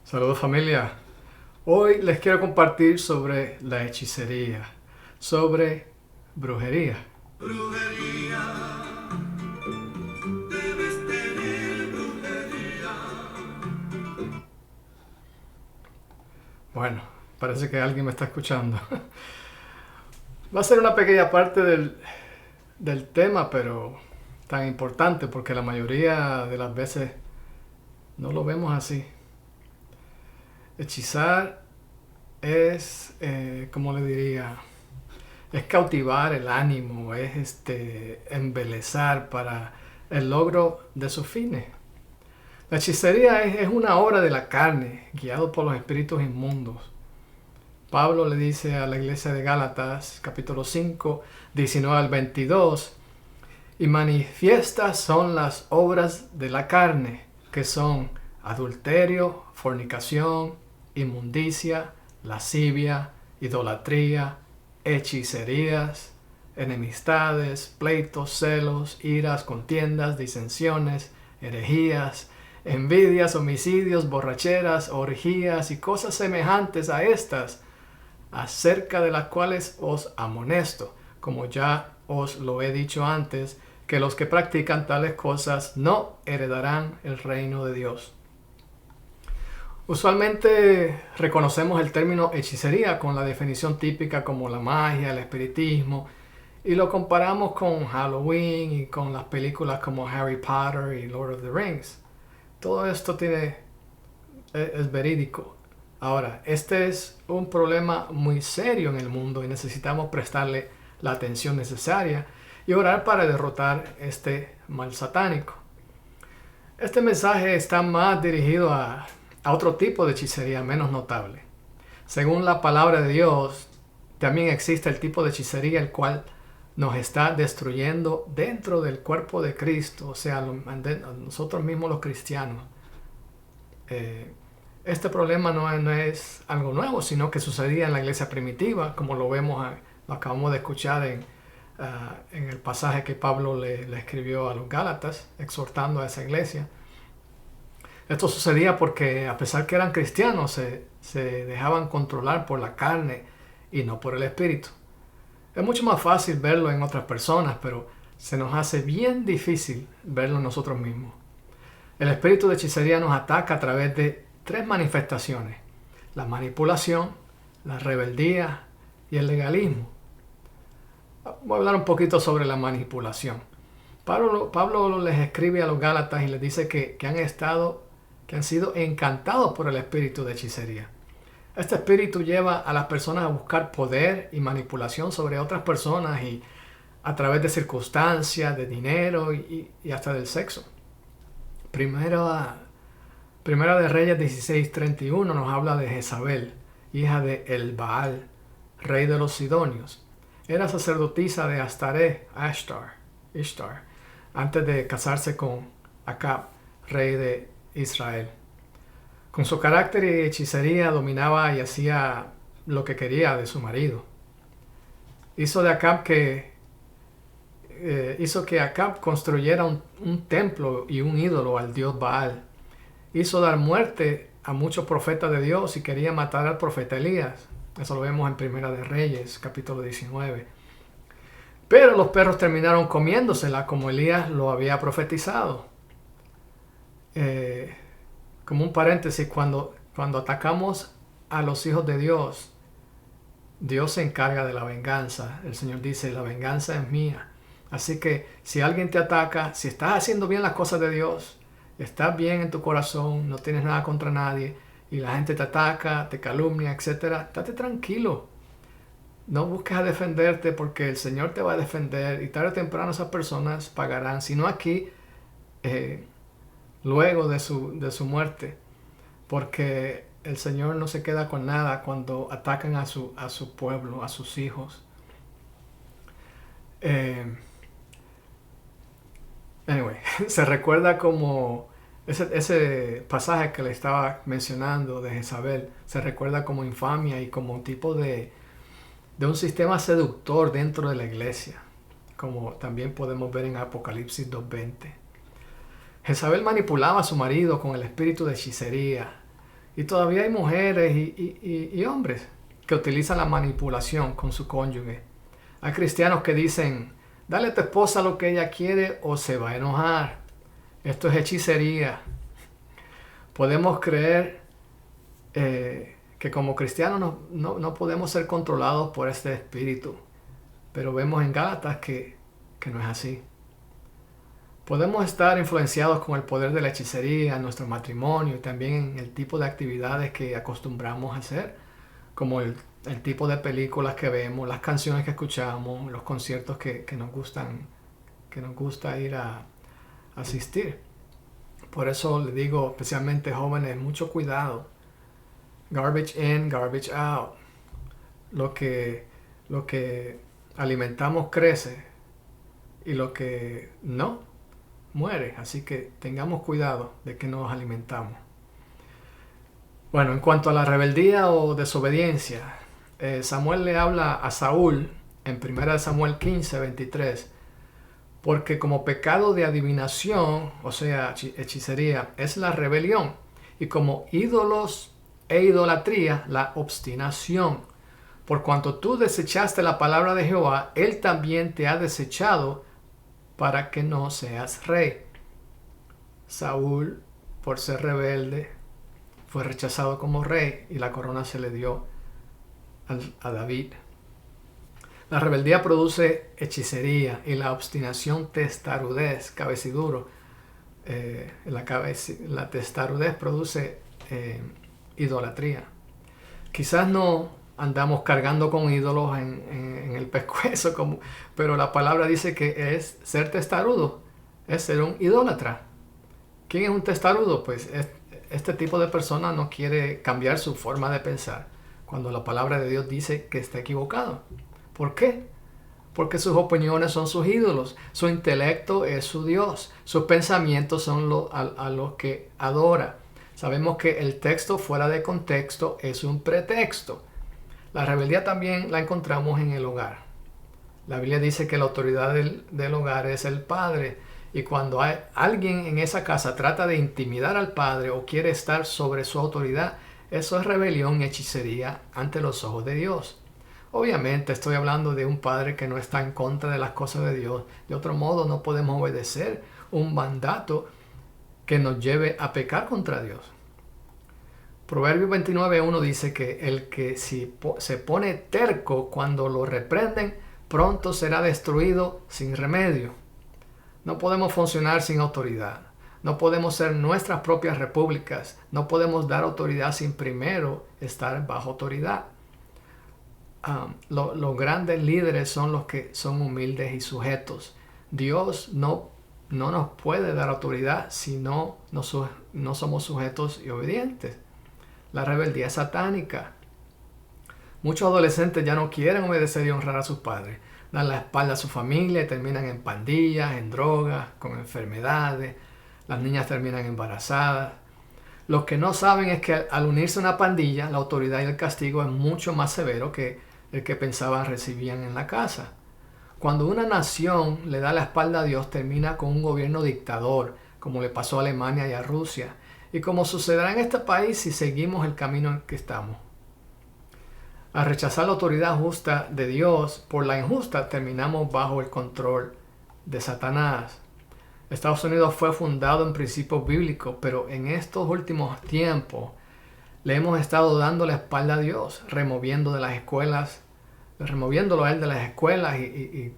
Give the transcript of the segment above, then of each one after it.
Saludos familia. Hoy les quiero compartir sobre la hechicería, sobre brujería. Brujería, debes tener brujería. Bueno, parece que alguien me está escuchando. Va a ser una pequeña parte del tema, pero tan importante porque la mayoría de las veces no lo vemos así. Hechizar es, ¿cómo le diría? Es cautivar el ánimo, es embelezar para el logro de sus fines. La hechicería es una obra de la carne, guiado por los espíritus inmundos. Pablo le dice a la iglesia de Gálatas, capítulo 5, 19 al 22, y manifiestas son las obras de la carne, que son adulterio, fornicación, inmundicia, lascivia, idolatría, hechicerías, enemistades, pleitos, celos, iras, contiendas, disensiones, herejías, envidias, homicidios, borracheras, orgías y cosas semejantes a estas, acerca de las cuales os amonesto, como ya os lo he dicho antes, que los que practican tales cosas no heredarán el reino de Dios. Usualmente reconocemos el término hechicería con la definición típica como la magia, el espiritismo, y lo comparamos con Halloween y con las películas como Harry Potter y Lord of the Rings. Todo esto es verídico. Ahora, este es un problema muy serio en el mundo y necesitamos prestarle la atención necesaria y orar para derrotar este mal satánico. Este mensaje está más dirigido a otro tipo de hechicería menos notable. Según la palabra de Dios, también existe el tipo de hechicería el cual nos está destruyendo dentro del cuerpo de Cristo, o sea, nosotros mismos los cristianos. Este problema no es algo nuevo, sino que sucedía en la iglesia primitiva, como lo acabamos de escuchar en el pasaje que Pablo le escribió a los Gálatas, exhortando a esa iglesia. Esto sucedía porque a pesar que eran cristianos, se dejaban controlar por la carne y no por el espíritu. Es mucho más fácil verlo en otras personas, pero se nos hace bien difícil verlo en nosotros mismos. El espíritu de hechicería nos ataca a través de tres manifestaciones: la manipulación, la rebeldía y el legalismo. Voy a hablar un poquito sobre la manipulación. Pablo les escribe a los Gálatas y les dice que han sido encantados por el espíritu de hechicería. Este espíritu lleva a las personas a buscar poder y manipulación sobre otras personas y a través de circunstancias, de dinero y hasta del sexo. Primera de Reyes 16:31 nos habla de Jezabel, hija de El Baal, rey de los Sidonios. Era sacerdotisa de Ishtar, antes de casarse con Acab, rey de Israel. Con su carácter y hechicería dominaba y hacía lo que quería de su marido. Hizo que Acab construyera un templo y un ídolo al dios Baal. Hizo dar muerte a muchos profetas de Dios y quería matar al profeta Elías. Eso lo vemos en Primera de Reyes, capítulo 19. Pero los perros terminaron comiéndosela como Elías lo había profetizado. Como un paréntesis, cuando atacamos a los hijos de Dios, Dios se encarga de la venganza. El Señor dice, la venganza es mía. Así que si alguien te ataca, si estás haciendo bien las cosas de Dios, estás bien en tu corazón, no tienes nada contra nadie, y la gente te ataca, te calumnia, etc., estate tranquilo. No busques a defenderte porque el Señor te va a defender y tarde o temprano esas personas pagarán, si no aquí, luego de su muerte, porque el Señor no se queda con nada cuando atacan a su pueblo, a sus hijos. Se recuerda como ese pasaje que le estaba mencionando de Jezabel, se recuerda como infamia y como un tipo de un sistema seductor dentro de la iglesia, como también podemos ver en Apocalipsis 2:20. Jezabel manipulaba a su marido con el espíritu de hechicería Y todavía hay mujeres y hombres que utilizan la manipulación con su cónyuge. Hay cristianos que dicen, dale a tu esposa lo que ella quiere o se va a enojar. Esto es hechicería. Podemos creer que como cristianos no podemos ser controlados por este espíritu. Pero vemos en Gálatas que no es así. Podemos estar influenciados con el poder de la hechicería en nuestro matrimonio y también en el tipo de actividades que acostumbramos a hacer, como el tipo de películas que vemos, las canciones que escuchamos, los conciertos que nos gusta ir a asistir. Por eso le digo, especialmente jóvenes, mucho cuidado. Garbage in, garbage out. Lo que alimentamos crece y lo que no muere. Así que tengamos cuidado de que nos alimentamos. Bueno, en cuanto a la rebeldía o desobediencia, Samuel le habla a Saúl en 1 Samuel 15, 23, porque como pecado de adivinación, o sea, hechicería, es la rebelión, y como ídolos e idolatría, la obstinación. Por cuanto tú desechaste la palabra de Jehová, él también te ha desechado para que no seas rey. Saúl, por ser rebelde, fue rechazado como rey y la corona se le dio a David. La rebeldía produce hechicería y la obstinación testarudez, cabeciduro. La testarudez produce idolatría. Quizás no andamos cargando con ídolos en el pescuezo, pero la palabra dice que es ser testarudo, es ser un idólatra. ¿Quién es un testarudo? Pues este tipo de persona no quiere cambiar su forma de pensar cuando la palabra de Dios dice que está equivocado. ¿Por qué? Porque sus opiniones son sus ídolos, su intelecto es su Dios, sus pensamientos son a los que adora. Sabemos que el texto fuera de contexto es un pretexto. La rebeldía también la encontramos en el hogar. La Biblia dice que la autoridad del hogar es el padre. Y cuando alguien en esa casa trata de intimidar al padre o quiere estar sobre su autoridad, eso es rebelión y hechicería ante los ojos de Dios. Obviamente estoy hablando de un padre que no está en contra de las cosas de Dios. De otro modo no podemos obedecer un mandato que nos lleve a pecar contra Dios. Proverbios 29:1 dice que el que si se pone terco cuando lo reprenden, pronto será destruido sin remedio. No podemos funcionar sin autoridad. No podemos ser nuestras propias repúblicas. No podemos dar autoridad sin primero estar bajo autoridad. Los grandes líderes son los que son humildes y sujetos. Dios no nos puede dar autoridad si no somos sujetos y obedientes. La rebeldía es satánica. Muchos adolescentes ya no quieren obedecer y honrar a sus padres. Dan la espalda a su familia y terminan en pandillas, en drogas, con enfermedades. Las niñas terminan embarazadas. Los que no saben es que al unirse a una pandilla, la autoridad y el castigo es mucho más severo que el que pensaban recibían en la casa. Cuando una nación le da la espalda a Dios, termina con un gobierno dictador, como le pasó a Alemania y a Rusia, y como sucederá en este país si seguimos el camino en que estamos. Al rechazar la autoridad justa de Dios por la injusta, terminamos bajo el control de Satanás. Estados Unidos fue fundado en principios bíblicos, pero en estos últimos tiempos le hemos estado dando la espalda a Dios, removiéndolo a él de las escuelas y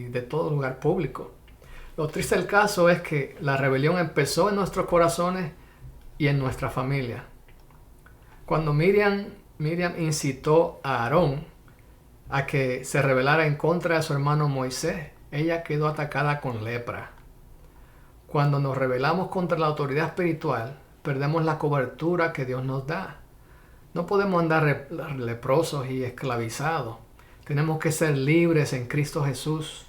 de todo lugar público. Lo triste del caso es que la rebelión empezó en nuestros corazones y en nuestra familia. Cuando Miriam incitó a Aarón a que se rebelara en contra de su hermano Moisés, ella quedó atacada con lepra. Cuando nos rebelamos contra la autoridad espiritual, perdemos la cobertura que Dios nos da. No podemos andar leprosos y esclavizados. Tenemos que ser libres en Cristo Jesús.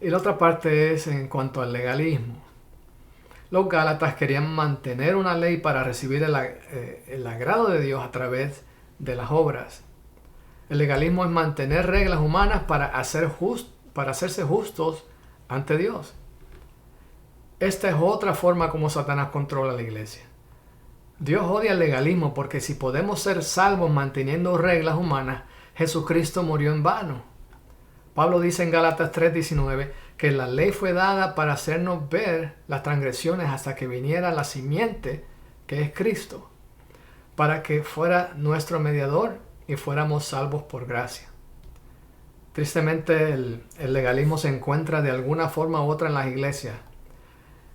Y la otra parte es en cuanto al legalismo. Los Gálatas querían mantener una ley para recibir el agrado de Dios a través de las obras. El legalismo es mantener reglas humanas para hacerse justos ante Dios. Esta es otra forma como Satanás controla la iglesia. Dios odia el legalismo porque si podemos ser salvos manteniendo reglas humanas, Jesucristo murió en vano. Pablo dice en Gálatas 3:19 que la ley fue dada para hacernos ver las transgresiones hasta que viniera la simiente, que es Cristo, para que fuera nuestro mediador y fuéramos salvos por gracia. Tristemente el legalismo se encuentra de alguna forma u otra en las iglesias.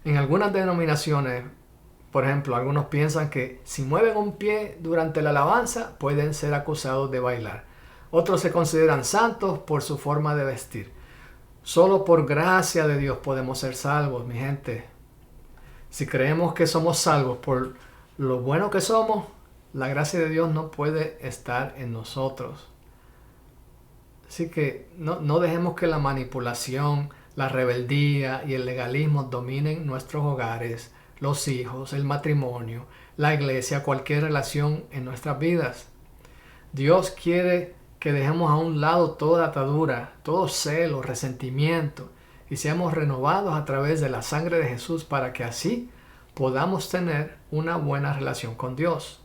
En algunas denominaciones, por ejemplo, algunos piensan que si mueven un pie durante la alabanza pueden ser acusados de bailar. Otros se consideran santos por su forma de vestir. Solo por gracia de Dios podemos ser salvos, mi gente. Si creemos que somos salvos por lo bueno que somos, la gracia de Dios no puede estar en nosotros. Así que no dejemos que la manipulación, la rebeldía y el legalismo dominen nuestros hogares, los hijos, el matrimonio, la iglesia, cualquier relación en nuestras vidas. Dios quiere que dejemos a un lado toda atadura, todo celo, resentimiento y seamos renovados a través de la sangre de Jesús para que así podamos tener una buena relación con Dios.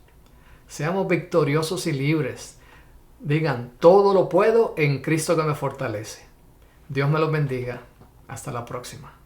Seamos victoriosos y libres. Digan, todo lo puedo en Cristo que me fortalece. Dios me los bendiga. Hasta la próxima.